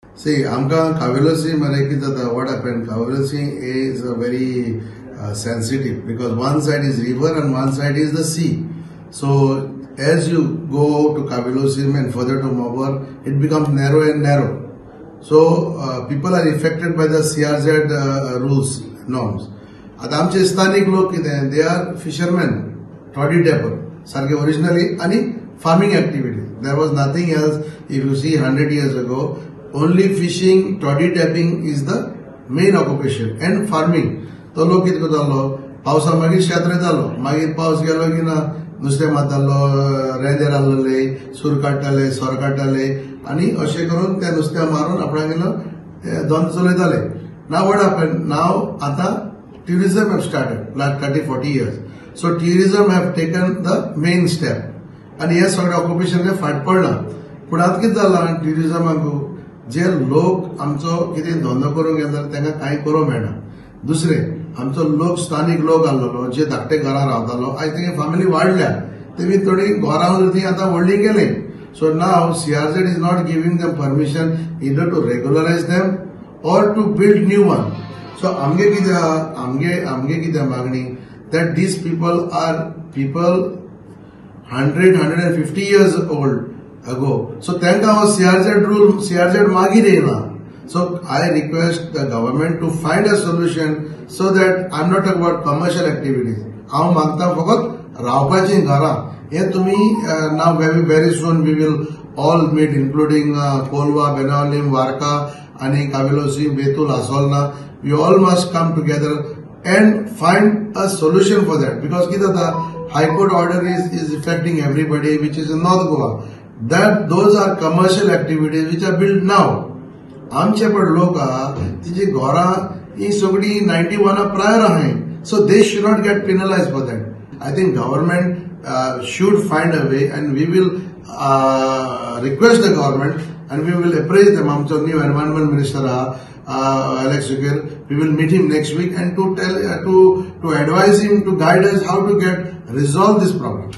See, Amka Kavilasi Marekita, what happened? Kavilasi is a very sensitive because one side is river and one side is the sea. So as you go to Kavilosim and further to Mabar, it becomes narrow and narrow. So people are affected by the CRZ rules, norms. आता आमचे स्थानिक लोक कितें, they are fishermen, toddy tapper, सारखे originally, and farming activity. There was nothing else. If you see 100 years ago, only fishing, toddy tapping is the main occupation and farming. तो लोक कितें करतालो, पावसा मागीर शेत रोयतालो, मागीर पावस गेलो की ना नुस्तें मारतालो, रेंदे रावलेले, सूर काडटाले, सोर काडटाले आनी अशें करून त्या नुस्त्या मारून आपणागेलो दोन चलयताले. Now what happened? Now आता tourism have started like 30-40 years. So tourism have taken the main step. And हे सगळे ऑक्युपेशन फाट पडना. पूण आतां कितें जालां ट्युरिजमाक जे लोक आमचो कितें धंदो करूंक येता तांकां कांय करूंक मेळना. दुसरें आमचो लोक स्थानिक लोक आसलेलो जे धाकटे घरां रावतालो आयज तेंगे फॅमिली वाडल्या तेमी थोडी घरां ती आतां व्हडली केली. So now CRZ is not giving them permission either to regularize them or to build new one. So आमगे कितें मागणी that these people are people 100-150 years old ago. So तांकां हो CRZ rule CRZ मागीर येयना. So I request the government to find a solution so that I'm not talking about commercial activities. हांव मागता फकत रावपाची घरां. हे तुमी now very soon we will all meet including Kolwa, Benaolim, Varka and Kavilosim, Betul, Asolna. We all must come together and find a solution for that because the High Court order is affecting everybody which is in North Goa. That those are commercial activities which are built now. आमचे पण लोक तिची घरां ही सगळी 91 prior आहाय. So they should not get penalized for that. I think government should find a way and we will request the government and we will appraise them. आमचो new environment minister Alex Zucker, we will meet him next week and to advise him, to guide us how to resolve this problem.